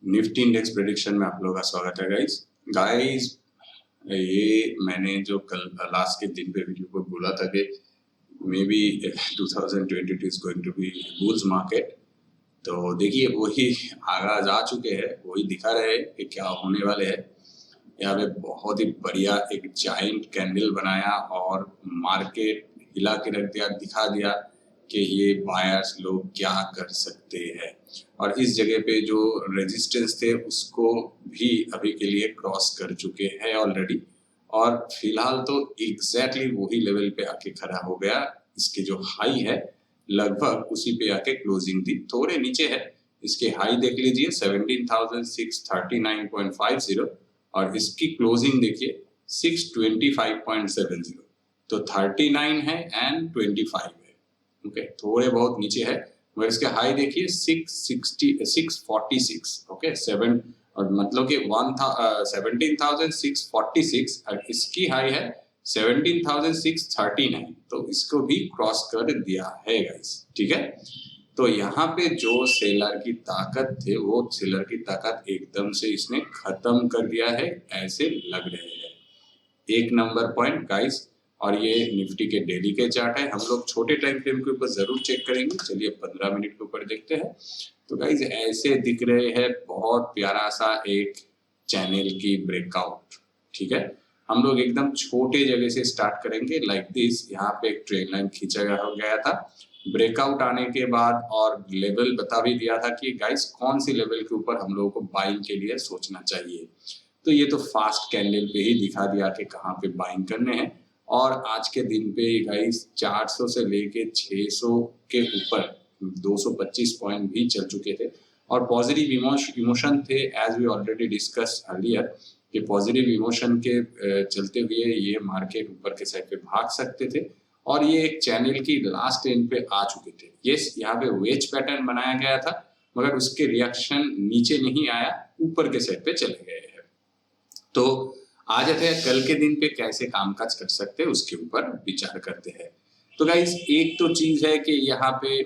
Nifty index prediction में आप लोगों का स्वागत है गाइस। ये मैंने जो कल लास्ट के दिन पे वीडियो को बोला था कि maybe 2022 is going to be bulls market. तो देखिए वही आगाज आ चुके हैं, वही दिखा रहे हैं कि क्या होने वाले हैं। यहाँ पे बहुत ही बढ़िया एक जाइंट कैंडल बनाया और मार्केट हिला के रख दिया, दिखा दिया कि ये बायर्स लोग क्या कर सकते हैं। और इस जगह पे जो रेजिस्टेंस थे उसको भी अभी के लिए क्रॉस कर चुके हैं ऑलरेडी, और फिलहाल तो एग्जैक्टली वही लेवल पे आके खड़ा हो गया। इसके जो हाई है लगभग उसी पे आके क्लोजिंग थी, थोड़े नीचे है। इसके हाई देख लीजिए 17,639.50 और इसकी क्लोजिंग देखिए 625.70। तो 39 है एंड 25 है, ओके, थोड़े बहुत नीचे है। मगर इसके हाई देखिए 646, ओके, 7 और मतलब कि 17,646 और इसकी हाई है 17,639। तो इसको भी क्रॉस कर दिया है गाइस, ठीक है। तो यहाँ पे जो सेलर की ताकत थे वो सेलर की ताकत एकदम से इसने खत्म कर दिया है, ऐसे लग रहे हैं। एक नंबर पॉइंट गाइस। और ये निफ्टी के डेली के चार्ट है, हम लोग छोटे टाइम फ्रेम के ऊपर जरूर चेक करेंगे। चलिए 15 मिनट के ऊपर देखते हैं। तो गाइस ऐसे दिख रहे हैं, बहुत प्यारा सा एक चैनल की ब्रेकआउट, ठीक है। हम लोग एकदम छोटे जगह से स्टार्ट करेंगे लाइक दिस। यहाँ पे एक ट्रेन लाइन खींचा गया था ब्रेकआउट आने के बाद, और लेवल बता भी दिया था कि गाइस कौन सी लेवल के ऊपर हम लोगों को बाइंग के लिए सोचना चाहिए। तो ये तो फास्ट कैंडल पे ही दिखा दिया कि कहाँ पे बाइंग करने हैं। और आज के दिन पे गाइस 400 से लेके 600 के ऊपर 225 पॉइंट भी चल चुके थे, और पॉजिटिव इमोशन थे as we already discuss earlier कि पॉजिटिव इमोशन के चलते हुए ये मार्केट ऊपर के साइड पे भाग सकते थे। और ये एक चैनल की लास्ट एंड पे आ चुके थे। यस, यहाँ पे वेज पैटर्न बनाया गया था, मगर उसके रिएक्शन नीचे नहीं आया, ऊपर के साइड पे चले गए हैं। तो आ जाते हैं कल के दिन पे कैसे कामकाज कर सकते हैं, उसके ऊपर विचार करते हैं। तो गाइस एक तो चीज है कि यहाँ पे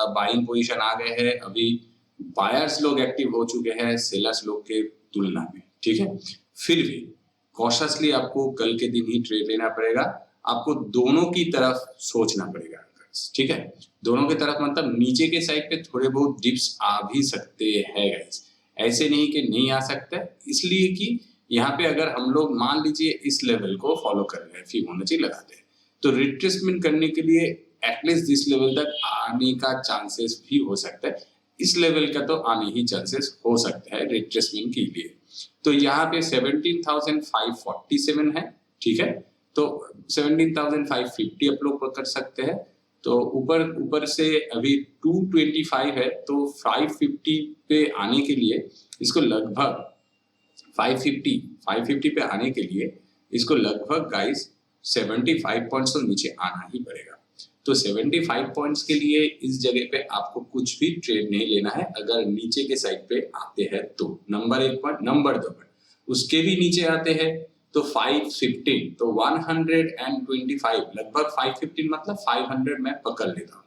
बाइंग पोजीशन आ गए हैं, अभी बायर्स लोग एक्टिव हो चुके हैं सेलर्स लोग के तुलना में, ठीक है। फिर भी कॉशियसली आपको कल के दिन ही ट्रेड लेना पड़ेगा, आपको दोनों की तरफ सोचना पड़ेगा, ठीक है। दोनों की तरफ मतलब नीचे के साइड पे थोड़े बहुत डिप्स आ भी सकते हैं गाइस, ऐसे नहीं कि नहीं आ सकता। इसलिए कि यहाँ पे अगर हम लोग मान लीजिए इस लेवल को फॉलो कर रहे हैं, फिबोनाची लगाते हैं, तो रिट्रेसमेंट करने के लिए एटलीस्ट दिस लेवल तक आने का चांसेस भी हो सकता है। इस लेवल का तो आने ही चांसेस हो सकता है रिट्रेसमेंट के लिए। तो यहाँ पे 17,547 है, ठीक है। तो 17,550 आप लोग कर सकते हैं। तो ऊपर से अभी 225 है, तो 550 पे आने के लिए इसको लगभग 550 पे आने के लिए इसको लगभग गाइस 75 पॉइंट्स तो नीचे आना ही पड़ेगा। तो 75 पॉइंट्स के लिए इस जगह पे आपको कुछ भी ट्रेड नहीं लेना है अगर नीचे के साइड पे आते हैं तो। Number 1 point. नंबर 2 पॉइंट, उसके भी नीचे आते हैं तो 515, तो 125 लगभग 515 मतलब 500 मैं पकड़ लेता हूँ,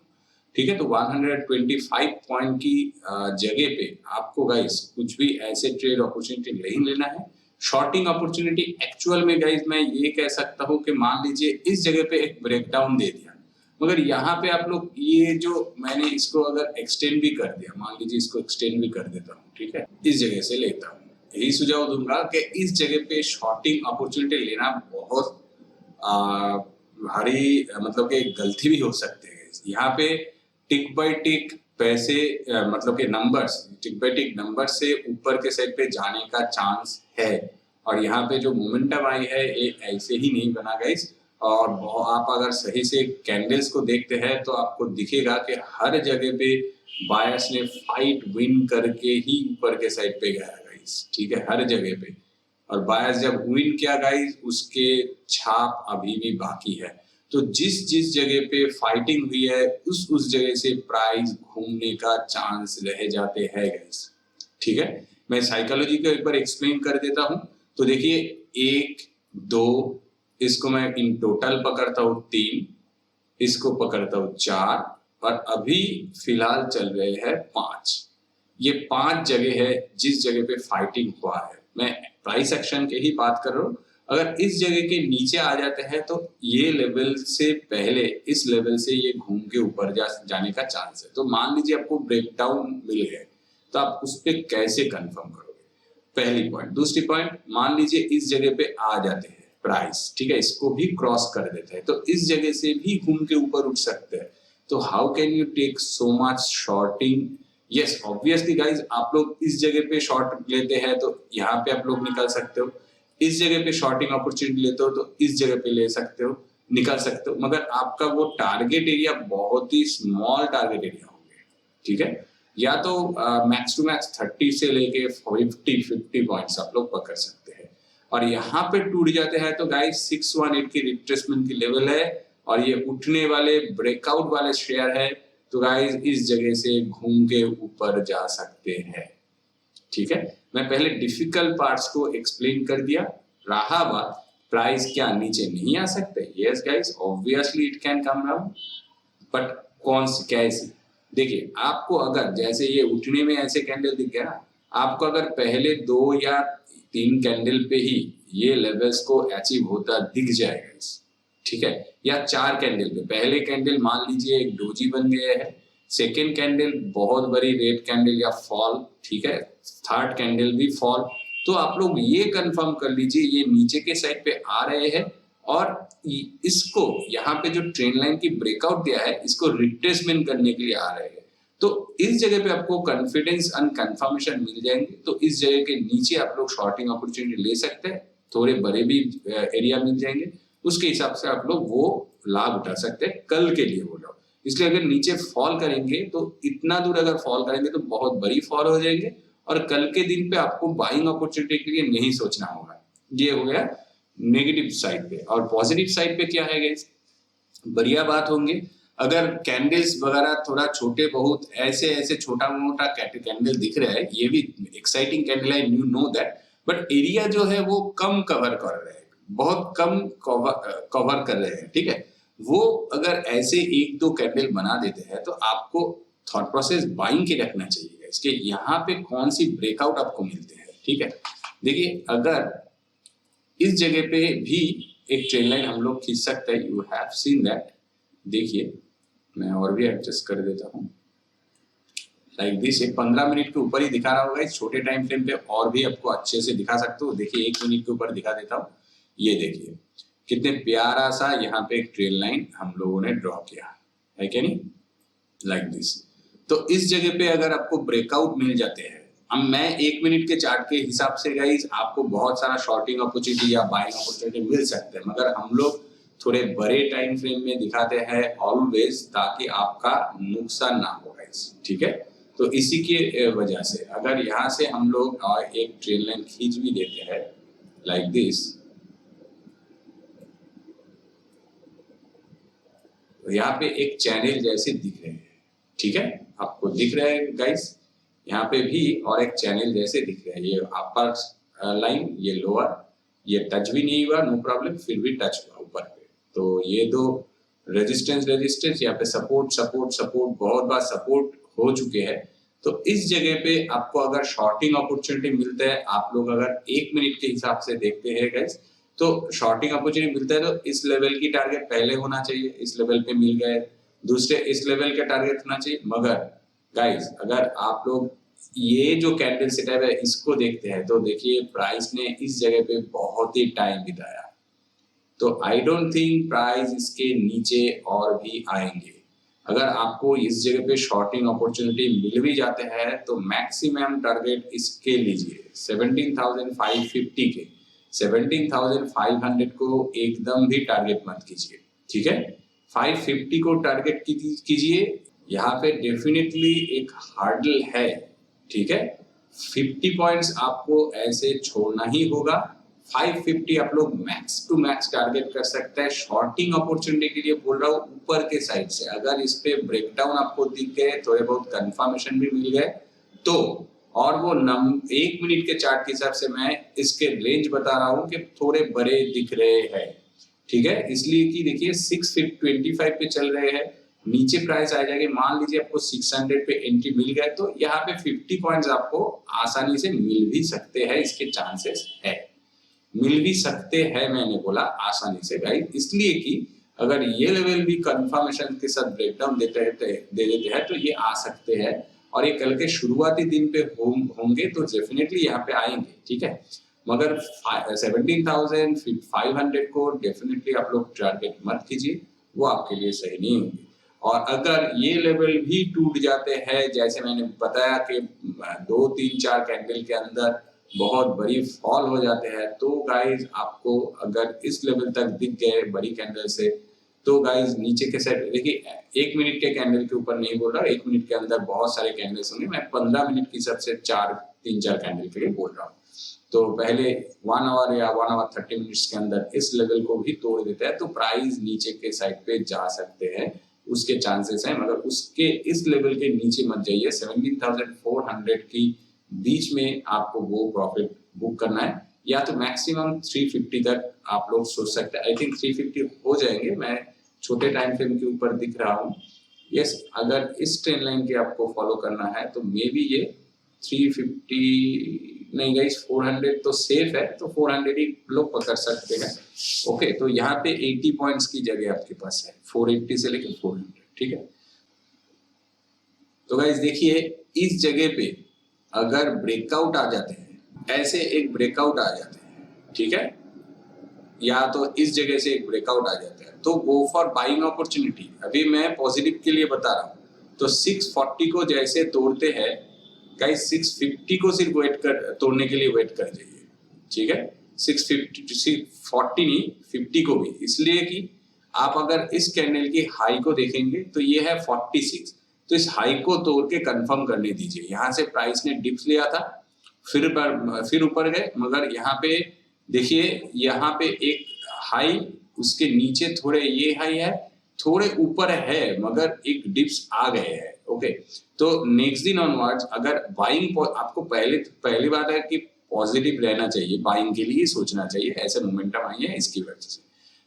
ठीक है। तो 125 पॉइंट की जगह पे आपको गाइस कुछ भी ऐसे ट्रेड अपॉर्चुनिटी नहीं लेना है। शॉर्टिंग अपॉर्चुनिटी एक्चुअल में गाइस मैं ये कह सकता हूँ कि मान लीजिए इस जगह पे एक ब्रेकडाउन दे दिया, मगर यहाँ पे आप लोग ये जो मैंने इसको अगर एक्सटेंड भी कर दिया, मान लीजिए इसको एक्सटेंड भी कर देता हूँ, ठीक है, इस जगह से लेता हूँ, यही सुझाव दूंगा कि इस जगह पे शॉर्टिंग अपॉर्चुनिटी लेना बहुत भारी मतलब कि गलती भी हो सकते हैं। यहाँ पे टिक बाय टिक पैसे मतलब के नंबर्स, टिक बाय टिक नंबर से ऊपर के साइड पे जाने का चांस है। और यहाँ पे जो मोमेंटम आई है ये ऐसे ही नहीं बना गाइस। और आप अगर सही से कैंडल्स को देखते हैं तो आपको दिखेगा कि हर जगह पे बायर्स ने फाइट विन करके ही ऊपर के साइड पे गया गाइस, ठीक है, हर जगह पे। और बायर्स जब विन किया गाइस उसके छाप अभी भी बाकी है। तो जिस जगह पे फाइटिंग हुई है उस जगह से प्राइस घूमने का चांस रह जाते हैं गाइस, ठीक है। मैं साइकोलॉजी को एक बार एक्सप्लेन कर देता हूं। तो देखिए 1 2 इसको मैं इन टोटल पकड़ता हूँ 3, इसको पकड़ता हूँ 4, और अभी फिलहाल चल रहे हैं 5। ये 5 जगह है जिस जगह पे फाइटिंग हुआ है। मैं प्राइस एक्शन के ही बात कर रहा हूँ। अगर इस जगह के नीचे आ जाते हैं तो ये लेवल से पहले इस लेवल से ये घूम के ऊपर जाने का चांस है। तो मान लीजिए आपको ब्रेकडाउन मिल गए तो आप उस पर कैसे कंफर्म करोगे, पहली पॉइंट। दूसरी पॉइंट, मान लीजिए इस जगह पे आ जाते हैं प्राइस, ठीक है, इसको भी क्रॉस कर देते हैं तो इस जगह से भी घूम के ऊपर उठ सकते हैं। तो how can you take so much shorting? Yes obviously guys, आप लोग इस जगह पे शॉर्ट लेते हैं तो यहाँ पे आप लोग निकल सकते हो, इस जगह पे शॉर्टिंग अपॉर्चुनिटी लेते हो तो इस जगह पे ले सकते हो, निकल सकते हो, मगर आपका वो टारगेट एरिया बहुत ही स्मॉल टारगेट एरिया होंगे, ठीक है। या तो मैक्स टू मैक्स 30 से लेके 50 पॉइंट्स आप लोग पकड़ सकते हैं। और यहाँ पे टूट जाते हैं तो गाइस 618 की रिट्रेसमेंट की लेवल है और ये उठने वाले ब्रेकआउट वाले शेयर है, तो गाइस इस जगह से घूम के ऊपर जा सकते हैं, ठीक है। मैं पहले डिफिकल्ट पार्ट्स को एक्सप्लेन कर दिया। रहा बात प्राइस क्या नीचे नहीं आ सकते? Yes guys obviously it can come down, but कौन सी कैसे? देखिए आपको अगर जैसे ये उठने में ऐसे कैंडल दिख गया ना, आपको अगर पहले 2 या 3 कैंडल पे ही ये लेवल्स को अचीव होता दिख जाएगा, ठीक है, या 4 कैंडल पे, पहले कैंडल मान लीजिए एक डोजी बन गया है, सेकेंड कैंडल बहुत बड़ी रेड कैंडल या फॉल, ठीक है, थर्ड कैंडल भी फॉल, तो आप लोग ये कंफर्म कर लीजिए ये नीचे के साइड पे आ रहे हैं और इसको यहाँ पे जो ट्रेंड लाइन की ब्रेकआउट दिया है इसको रिट्रेसमेंट करने के लिए आ रहे हैं। तो इस जगह पे आपको कॉन्फिडेंस एंड कंफर्मेशन मिल जाएंगे, तो इस जगह के नीचे आप लोग शॉर्टिंग अपॉर्चुनिटी ले सकते हैं, थोड़े बड़े भी एरिया मिल जाएंगे, उसके हिसाब से आप लोग वो लाभ उठा सकते हैं कल के लिए वो लोग। इसलिए अगर नीचे फॉल करेंगे तो इतना दूर अगर फॉल करेंगे तो बहुत बड़ी फॉल हो जाएंगे और कल के दिन पे आपको बाइंग अपॉर्चुनिटी के लिए नहीं सोचना होगा। ये हो गया नेगेटिव साइड पे। और पॉजिटिव साइड पे क्या है गाइस, बढ़िया बात होंगे अगर कैंडल्स वगैरह थोड़ा छोटे बहुत ऐसे छोटा मोटा कैंडल दिख रहा है, ये भी एक्साइटिंग कैंडल है, you know that, but area जो है वो कम कवर कर रहे हैं, बहुत कम कवर कर रहे हैं, ठीक है। वो अगर ऐसे 1-2 कैंडल बना देते हैं तो आपको थॉट प्रोसेस बाइंग के रखना चाहिए इसके, यहाँ पे कौन सी ब्रेकआउट आपको मिलते हैं, ठीक है। देखिए अगर इस जगह पे भी एक ट्रेंड लाइन हम लोग खींच सकते हैं, यू हैव सीन दैट। देखिए मैं और भी एडजस्ट कर देता हूँ लाइक दिस, 15 मिनट के ऊपर ही दिखा रहा होगा, इस छोटे टाइम फ्रेम पे और भी आपको अच्छे से दिखा सकते हो। देखिए 1 मिनट के ऊपर दिखा देता हूँ, ये देखिए कितने प्यारा सा यहाँ पे एक ट्रेल लाइन हम लोगों ने ड्रॉ किया है क्या नहीं, लाइक दिस। तो इस जगह पे अगर आपको ब्रेकआउट मिल जाते हैं, अब मैं 1 मिनट के चार्ट के हिसाब से गाइस आपको बहुत सारा शॉर्टिंग अपॉर्चुनिटी या बाइंग अपॉर्चुनिटी मिल सकते हैं, मगर हम लोग थोड़े बड़े टाइम फ्रेम में दिखाते हैं ऑलवेज, ताकि आपका नुकसान ना हो गाइस, ठीक है। तो इसी के वजह से अगर यहाँ से हम लोग एक ट्रेल लाइन खींच भी देते हैं लाइक दिस, तो यहाँ पे एक चैनल जैसे दिख रहे हैं, ठीक है, आपको दिख रहा है गाइस, यहाँ पे भी और एक चैनल जैसे दिख रहा है, ये अपर लाइन, ये लोअर, ये टच भी नहीं हुआ, नो प्रॉब्लम, फिर भी टच हुआ ऊपर पे। तो ये दो रेजिस्टेंस, यहाँ पे सपोर्ट बहुत बार सपोर्ट हो चुके हैं। तो इस जगह पे आपको अगर शॉर्टिंग अपॉर्चुनिटी मिलता है, आप लोग अगर 1 मिनट के हिसाब से देखते हैं गाइस, तो शॉर्टिंग अपॉर्चुनिटी मिलता है तो इस लेवल की टारगेट पहले होना चाहिए, इस लेवल पे मिल गए, दूसरे इस लेवल का टारगेट होना चाहिए। मगर गाइस अगर आप लोग ये जो कैंडल सेटअप है इसको देखते हैं तो देखिए प्राइस ने इस जगह पे बहुत ही टाइम बिताया, तो आई डोंट थिंक प्राइस इसके नीचे और भी आएंगे। अगर आपको इस जगह पे शॉर्टिंग अपॉर्चुनिटी मिल भी जाते हैं तो मैक्सिमम टारगेट इसके लीजिए 17,550 के, 17,500 को एकदम भी टारगेट मत कीजिए, ठीक है। 550 को टारगेट कीजिए, यहाँ पे डेफिनेटली एक हार्डल है, ठीक है। 50 पॉइंट्स आपको ऐसे छोड़ना ही होगा, 550 आप लोग मैक्स टू मैक्स टारगेट कर सकते हैं। शॉर्टिंग अपॉर्चुनिटी के लिए बोल रहा हूँ ऊपर के साइड से, अगर इस पे ब्रेकडाउन आपको दिख गए, थोड़े बहुत कंफर्मेशन भी मिल गए तो, और वो 1 मिनट के चार्ट के हिसाब से मैं इसके रेंज बता रहा हूँ कि थोड़े बड़े दिख रहे हैं, ठीक है, इसलिए कि देखिए 625 पे चल रहे हैं, नीचे प्राइस आ जाएगी, मान लीजिए आपको 600 पे एंट्री मिल गए तो यहाँ पे 50 पॉइंट्स आपको आसानी से मिल भी सकते हैं, इसके चांसेस है, मिल भी सकते हैं, मैंने बोला आसानी से गाइस, इसलिए कि अगर ये लेवल भी कंफर्मेशन के साथ ब्रेकडाउन दे देते हैं तो ये आ सकते हैं, और ये कल के शुरुआती दिन पे होंगे तो डेफिनेटली यहाँ पे आएंगे, ठीक है। मगर 17,500 को डेफिनेटली आप लोग टारगेट मत कीजिए, वो आपके लिए सही नहीं होंगे। और अगर ये लेवल भी टूट जाते हैं, जैसे मैंने बताया कि 2 3 4 कैंडल के अंदर बहुत बड़ी फॉल हो जाते हैं, तो गाइज आपको अगर इस लेवल तक दिख गए बड़ी कैंडल से, तो गाइज नीचे के साइड देखिए, 1 मिनट के कैंडल के ऊपर नहीं बोल रहा, 1 मिनट के अंदर बहुत सारे कैंडल्स होंगे, मैं 15 मिनट की सबसे 3-4 कैंडल के लिए बोल रहा हूँ। तो पहले 1 आवर या 1 आवर 30 मिनट्स के अंदर इस लेवल को भी तोड़ देता है तो प्राइस नीचे के साइड पे जा सकते हैं, उसके चांसेस हैं, मगर उसके इस लेवल के नीचे मत जाइए। 17,400 की बीच में आपको वो प्रॉफिट बुक करना है, या तो मैक्सिमम 350 तक आप लोग सोच सकते हैं। आई थिंक 350 हो जाएंगे, मैं छोटे टाइम फ्रेम के ऊपर दिख रहा हूँ। यस, अगर इस ट्रेंड लाइन के आपको फॉलो करना है तो मे बी ये 350 नहीं गाइस, 400 तो सेफ है, तो 400 ही लोग पकड़ सकते हैं। ओके, तो यहाँ पे 80 पॉइंट्स की जगह आपके पास है, 480 से लेकर 400, ठीक है। तो गाइस देखिए, इस जगह पे अगर ब्रेकआउट आ जाते हैं, ऐसे एक ब्रेकआउट आ जाते हैं, ठीक है, या तो इस जगह से एक ब्रेकआउट आ जाता है, तो गो फॉर बाइंग अपॉर्चुनिटी। अभी मैं पॉजिटिव के लिए बता रहा हूँ, तो 640 को जैसे तोड़ते हैं गाइस, 650 को सिर्फ तोड़ने के लिए वेट कर जाइए, ठीक है। 640 नहीं, 50 को भी, इसलिए कि आप अगर इस कैंडल की हाई को देखेंगे तो ये है 46, तो इस हाई को तोड़ के कंफर्म करने दीजिए। यहाँ से प्राइस ने डिप्स लिया था, फिर ऊपर गए, मगर यहाँ पे देखिए, यहाँ पे एक हाई, उसके नीचे थोड़े ये हाई है, थोड़े ऊपर है, मगर एक डिप्स आ गए हैं। ओके, तो नेक्स्ट दिन ऑनवर्ड्स अगर बाइंग, आपको पहली बात है कि पॉजिटिव रहना चाहिए, बाइंग के लिए सोचना चाहिए, ऐसे मोमेंटम आई है इसकी वजह से।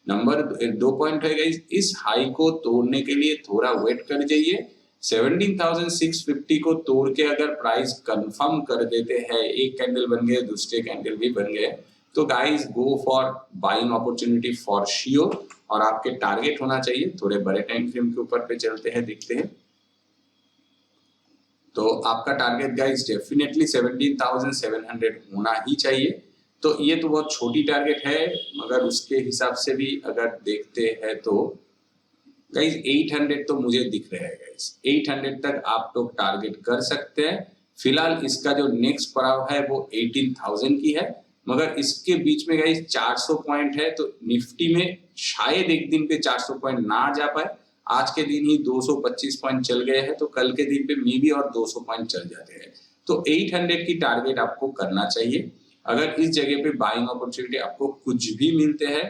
नंबर 2 पॉइंट है गाइस, इस हाई को तोड़ने के लिए थोड़ा वेट कर जाइए। 17,650 को तोड़ के अगर प्राइस कंफर्म कर देते हैं, एक कैंडल बन गए, दूसरे कैंडल भी बन गए, तो guys go for buying opportunity for sure, और आपके टारगेट होना चाहिए। थोड़े बड़े टाइम फ्रेम के ऊपर पे चलते हैं, देखते हैं। तो आपका टारगेट गाइस डेफिनेटली 17,700 होना ही चाहिए। तो ये तो बहुत छोटी टारगेट है, मगर उसके हिसाब से भी अगर देखते हैं तो गाइस 800 तो मुझे दिख रहा है गाइस, 800 तक आप लोग टारगेट कर सकते हैं। फिलहाल इसका जो नेक्स्ट पड़ाव है वो 18,000 की है, मगर इसके बीच में गाइस 400 पॉइंट है, तो निफ्टी में शायद एक दिन पे 400 पॉइंट ना जा पाए। आज के दिन ही 225 पॉइंट चल गए हैं, तो कल के दिन पे मे बी और 200 पॉइंट चल जाते हैं, तो 800 की टारगेट आपको करना चाहिए। अगर इस जगह पे बाइंग अपॉर्चुनिटी आपको कुछ भी मिलते हैं,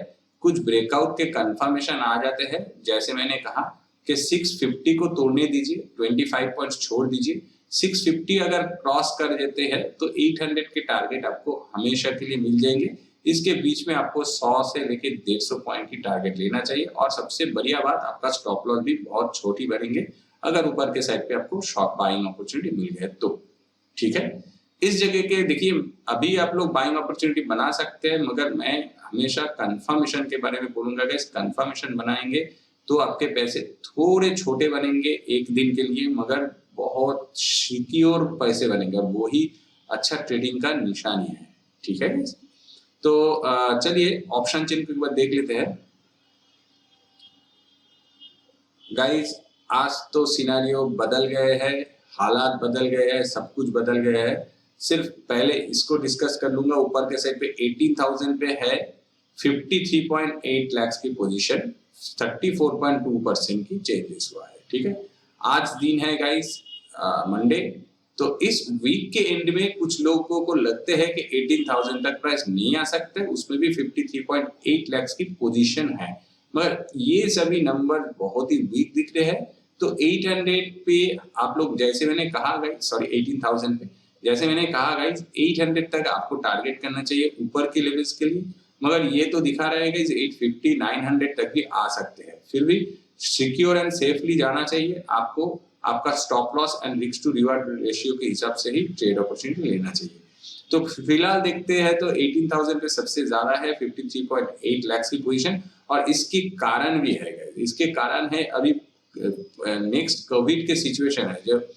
कुछ ब्रेकआउट के कंफर्मेशन आ जाते हैं, जैसे मैंने कहा कि 650 को तोड़ने दीजिए, 25 पॉइंट्स छोड़ दीजिए, 650 अगर क्रॉस कर देते हैं तो 800 के टारगेट आपको हमेशा के लिए मिल जाएंगे। इसके बीच में आपको 100 से लेके 150 पॉइंट की टारगेट लेना चाहिए, और सबसे बढ़िया बात, आपका स्टॉप लॉस भी बहुत छोटी बनेंगे अगर ऊपर के साइड पे आपको शॉर्ट बाइंग अपॉर्चुनिटी मिल गए तो, ठीक है। इस जगह के देखिए, अभी आप लोग बाइंग अपॉर्चुनिटी बना सकते हैं, मगर मैं हमेशा कंफर्मेशन के बारे में बोलूंगा कि कंफर्मेशन बनाएंगे तो आपके पैसे थोड़े छोटे बनेंगे एक दिन के लिए, मगर बहुत सिक्योर पैसे बनेंगे, और वो ही अच्छा ट्रेडिंग का निशानी है, ठीक है। तो चलिए ऑप्शन चेन के बाद देख लेते हैं गाइस। आज तो सिनेरियो बदल गए हैं, हालात बदल गए हैं, सब कुछ बदल गया है। सिर्फ पहले इसको डिस्कस कर लूंगा। ऊपर के साइड पे 18,000 पे है, 53.8 लाख की पोजीशन, 34.2% की चेंजेस हुआ है, ठीक है। आज दिन है गाइस मंडे, तो इस वीक के एंड में कुछ लोगों को लगते हैं कि 18,000 तक प्राइस नहीं आ सकते, उसमें भी 53.8 लाख की पोजीशन है, मगर ये सभी नंबर बहुत ही वीक दिख रहे हैं। तो 800 पे आप लोग, जैसे मैंने कहा गाइस, सॉरी 18,000 पे जैसे मैंने कहा गाइस, 800 तक आपको टारगेट करना चाहिए ऊपर के लेवल्स के लिए, मगर ये तो दिखा रहा है गाइस 850 900 तक भी आ सकते हैं। फिर भी सिक्योर एंड सेफली जाना चाहिए आपको। आपका stop loss and risk to reward ratio के हिसाब से ही ट्रेड अपॉर्चुनिटी लेना चाहिए। तो फिलहाल देखते हैं तो 18,000 पे सबसे ज्यादा है 53.8 लाख की पोजीशन, और इसके कारण भी है guys। इसके कारण है अभी नेक्स्ट कोविड के सिचुएशन है, जब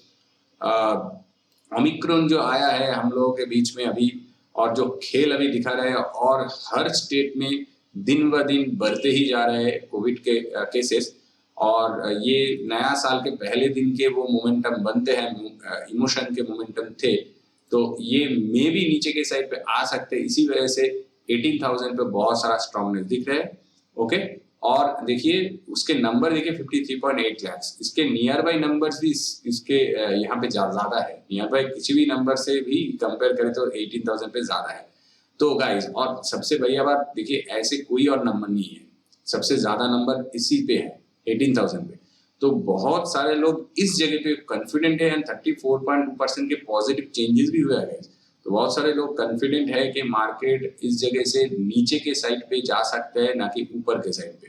ओमिक्रॉन जो आया है हम लोगों के बीच में अभी, और जो खेल अभी दिखा रहे हैं, और हर स्टेट में दिन ब दिन बढ़ते ही जा रहे हैं कोविड के केसेस, और ये नया साल के पहले दिन के वो मोमेंटम बनते हैं, इमोशन के मोमेंटम थे, तो ये मे भी नीचे के साइड पे आ सकते हैं। इसी वजह से 18,000 पे बहुत सारा स्ट्रॉन्गनेस दिख रहा है। ओके, और देखिए उसके नंबर देखिए 53.8 लाख, इसके नियर बाई नंबर्स भी इसके यहाँ पे ज्यादा है, नियर बाई किसी भी नंबर से भी कंपेयर करें तो 18,000 पे ज्यादा है। तो गाइस, और सबसे बढ़िया बात देखिए, ऐसे कोई और नंबर नहीं है, सबसे ज्यादा नंबर इसी पे है 18,000 पे। तो बहुत सारे लोग इस जगह पे कॉन्फिडेंट है, एंड 34.2% के पॉजिटिव चेंजेस भी हुए हैं। तो बहुत सारे लोग कॉन्फिडेंट है कि मार्केट इस जगह से नीचे के साइड पे जा सकते हैं, ना कि ऊपर के साइड पे।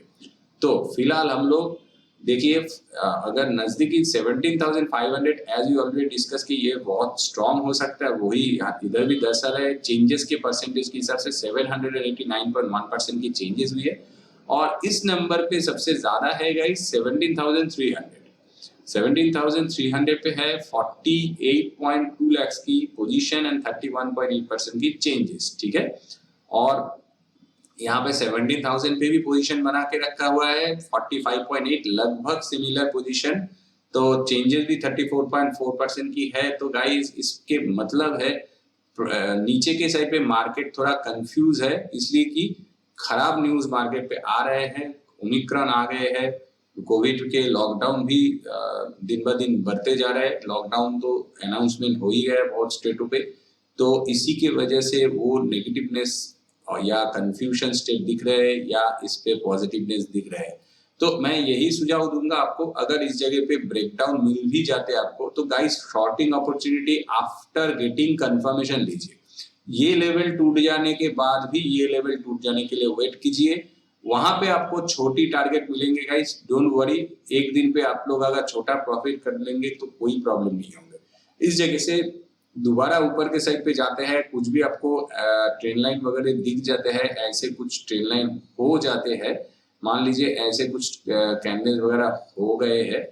तो फिलहाल हम लोग देखिए, अगर नजदीकी 17,500 एज यू ऑलरेडी डिस्कस की, ये बहुत स्ट्रॉन्ग हो सकता है, वही इधर भी दर्शा रहे चेंजेस के परसेंटेज के हिसाब से 789.1% की चेंजेस हुई है। और इस नंबर पे सबसे ज्यादा है गाइस 17,300 पे है 48.2 लाख की पोजीशन एंड 31.8% की चेंजेस, ठीक है। और यहाँ पे 17,000 पे भी पोजीशन बना के रखा हुआ है 45.8, लगभग सिमिलर पोजीशन, तो चेंजेस भी 34.4% की है। तो गाइस इसके मतलब है नीचे के साइड पे मार्केट थोड़ा कंफ्यूज है, इसलिए कि खराब न्यूज मार्केट पे आ रहे हैं, ओमिक्रॉन आ गए हैं, कोविड के लॉकडाउन भी दिन ब दिन बढ़ते जा रहे हैं, लॉकडाउन तो अनाउंसमेंट हो ही गया है बहुत स्टेटों पे, तो इसी के वजह से वो नेगेटिवनेस या कंफ्यूजन स्टेट दिख रहे हैं, या इस पे पॉजिटिवनेस दिख रहे हैं। तो मैं यही सुझाव दूंगा आपको, अगर इस जगह पे ब्रेकडाउन मिल भी जाते आपको, तो guys shorting opportunity after getting confirmation लीजिए। ये लेवल टूट जाने के बाद भी ये लेवल टूट जाने के लिए वेट कीजिए, वहां पे आपको छोटी टारगेट मिलेंगे गाइस, डोंट वरी। एक दिन पे आप लोग अगर छोटा प्रॉफिट कर लेंगे तो कोई प्रॉब्लम नहीं होंगे। इस जगह से दोबारा ऊपर के साइड पे जाते हैं, कुछ भी आपको ट्रेन लाइन वगैरह दिख जाते हैं, ऐसे कुछ ट्रेन लाइन हो जाते हैं, मान लीजिए ऐसे कुछ कैंडल्स वगैरह हो गए हैं,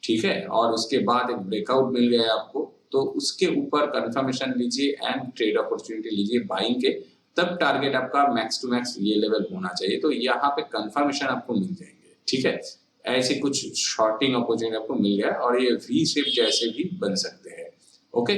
ठीक है, और उसके बाद एक ब्रेकआउट मिल गया आपको, तो उसके ऊपर कंफर्मेशन लीजिए एंड ट्रेड अपॉर्चुनिटी लीजिए बाइंग के, तब टारगेट आपका मैक्स टू मैक्स ये लेवल होना चाहिए, तो यहाँ पे कंफर्मेशन आपको मिल जाएंगे, ठीक है। ऐसे कुछ शॉर्टिंग अपॉर्चुनिटी आपको मिल गया, और ये वी शेप जैसे भी बन सकते हैं। ओके,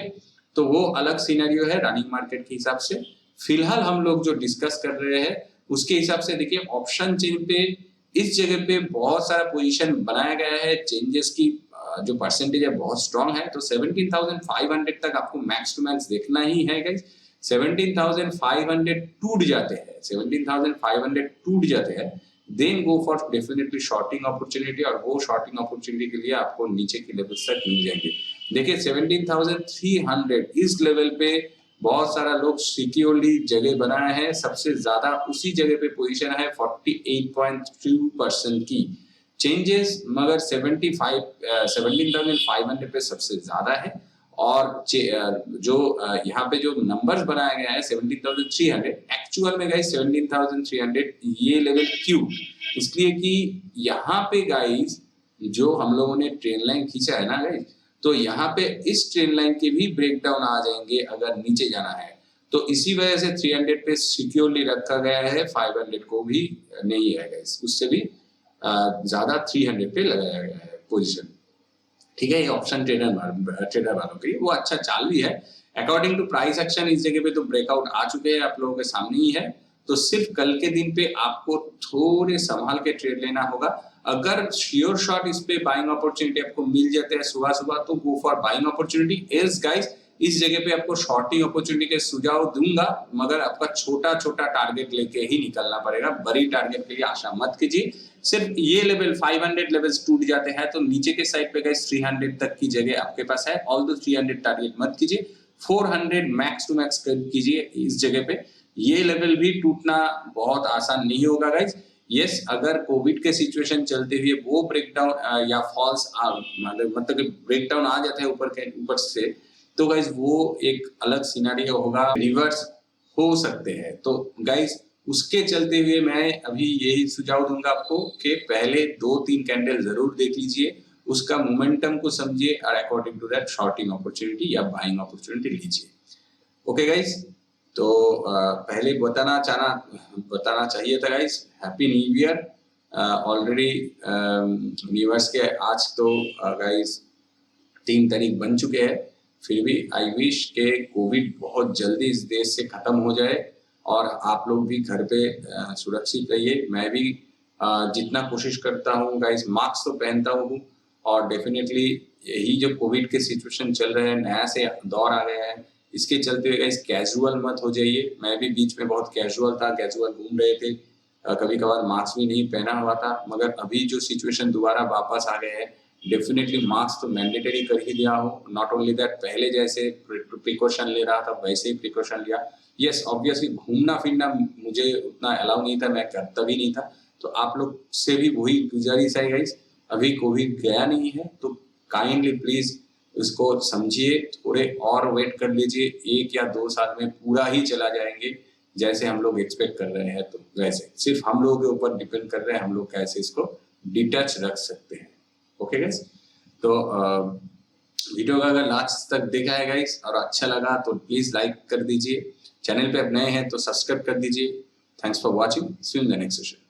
तो वो अलग सिनेरियो है रनिंग मार्केट के हिसाब से। फिलहाल हम लोग जो डिस्कस कर रहे हैं उसके हिसाब से देखिए, ऑप्शन चेन पे इस जगह पे बहुत सारा पोजीशन बनाया गया है, चेंजेस की जो परसेंटेज है बहुत स्ट्रॉन्ग है, तो 17,500 तक आपको मैक्स टू मैक्स देखना ही है गाइस। 17,500 टूट जाते हैं, 17,500 टूट जाते हैं, then go for definitely shorting opportunity, और वो शॉर्टिंग अपॉर्चुनिटी के लिए आपको नीचे के लेवल तक मिल जाएंगे। देखिए 17,300 इस लेवल पे बहुत सारा लोग सिक्योरली जगह बनाए हैं, सबसे ज्यादा उसी जगह पे पोजीशन है 48.2% की चेंजेस, मगर 17,500 पे सबसे ज्यादा है। और जो यहाँ पे जो नंबर्स बनाया गया है 17,300, एक्चुअल में गाइस 17,300 ये लेवल क्यों, इसलिए कि यहाँ पे गाइस जो हम लोगों ने ट्रेन लाइन खींचा है ना गाइस, तो यहाँ पे इस ट्रेन लाइन के भी ब्रेकडाउन आ जाएंगे अगर नीचे जाना है, तो इसी वजह से 300 पे सिक्योरली रखा गया है, 500 को भी नहीं है गाइस, उससे भी ज्यादा 300 पे लगाया गया है पोजीशन, ठीक है। ये ऑप्शन ट्रेडर वालों के लिए वो अच्छा चाल भी है। अकॉर्डिंग टू प्राइस एक्शन इस जगह पे तो ब्रेकआउट आ चुके हैं, आप लोगों के सामने ही है, तो सिर्फ कल के दिन पे आपको थोड़े संभाल के ट्रेड लेना होगा। अगर श्योर शॉट इस पे बाइंग अपॉर्चुनिटी आपको मिल जाते हैं सुबह सुबह, तो go for buying opportunity. Else guys इस जगह पे आपको शॉर्टिंग अपॉर्चुनिटी के सुझाव दूंगा, मगर आपका छोटा छोटा टारगेट लेके ही निकलना पड़ेगा, बड़ी टारगेट के लिए आशा मत कीजिए। सिर्फ ये लेवल 500 लेवल्स टूट जाते हैं तो नीचे के साइड पे गाइस 300 तक की जगह आपके पास है, ऑल दो 300 टारगेट मत कीजिए, 400 मैक्स टू मैक्स कीजिए इस जगह पे। ये लेवल भी टूटना बहुत आसान नहीं होगा गाइस, यस अगर कोविड के सिचुएशन चलते हुए वो ब्रेकडाउन या फॉल्स मतलब कि ब्रेकडाउन आ जाता है ऊपर से, तो गाइज वो एक अलग सिनेरियो होगा, रिवर्स हो सकते हैं। तो गाइज उसके चलते हुए मैं अभी यही सुझाव दूंगा आपको कि पहले 2-3 कैंडल जरूर देख लीजिए, उसका मोमेंटम को समझिए और according to that shorting opportunity या बाइंग अपॉर्चुनिटी लीजिए। ओके गाइज, तो पहले बताना चाहिए था guys, happy new year. Already new years के आज तो गाइज 3 तारीख बन चुके हैं। फिर भी आई विश के कोविड बहुत जल्दी इस देश से खत्म हो जाए और आप लोग भी घर पे सुरक्षित रहिए। मैं भी जितना कोशिश करता हूँ गाइस, मास्क तो पहनता हूँ और डेफिनेटली यही जो कोविड के सिचुएशन चल रहे हैं, नया से दौर आ गया है, इसके चलते हुए गाइस कैजुअल मत हो जाइए। मैं भी बीच में बहुत कैजुअल घूम रहे थे, कभी कभार मास्क भी नहीं पहना हुआ था, मगर अभी जो सिचुएशन दोबारा वापस आ गए हैं, डेफिनेटली मास्क तो मैंडेटरी कर ही दिया हो। नॉट ओनली दैट, पहले जैसे प्रिकॉशन ले रहा था वैसे ही प्रिकॉशन लिया। यस ऑब्वियसली घूमना फिरना मुझे उतना अलाउ नहीं था, मैं करता भी नहीं था। तो आप लोग से भी वही गुजारिश है गाइस, अभी कोविड गया नहीं है तो काइंडली प्लीज उसको समझिए, थोड़े और वेट कर लीजिए, 1 या 2 साल में पूरा ही चला जाएंगे जैसे हम लोग एक्सपेक्ट कर रहे हैं। तो वैसे सिर्फ हम लोगों के ऊपर डिपेंड कर रहे हैं हम लोग कैसे इसको डिटच रख सकते हैं। ओके गाइस, तो वीडियो का अगर लास्ट तक देखा है गाइस और अच्छा लगा तो प्लीज लाइक कर दीजिए, चैनल पे अब नए हैं तो सब्सक्राइब कर दीजिए। Thanks for watching, see you in the next session.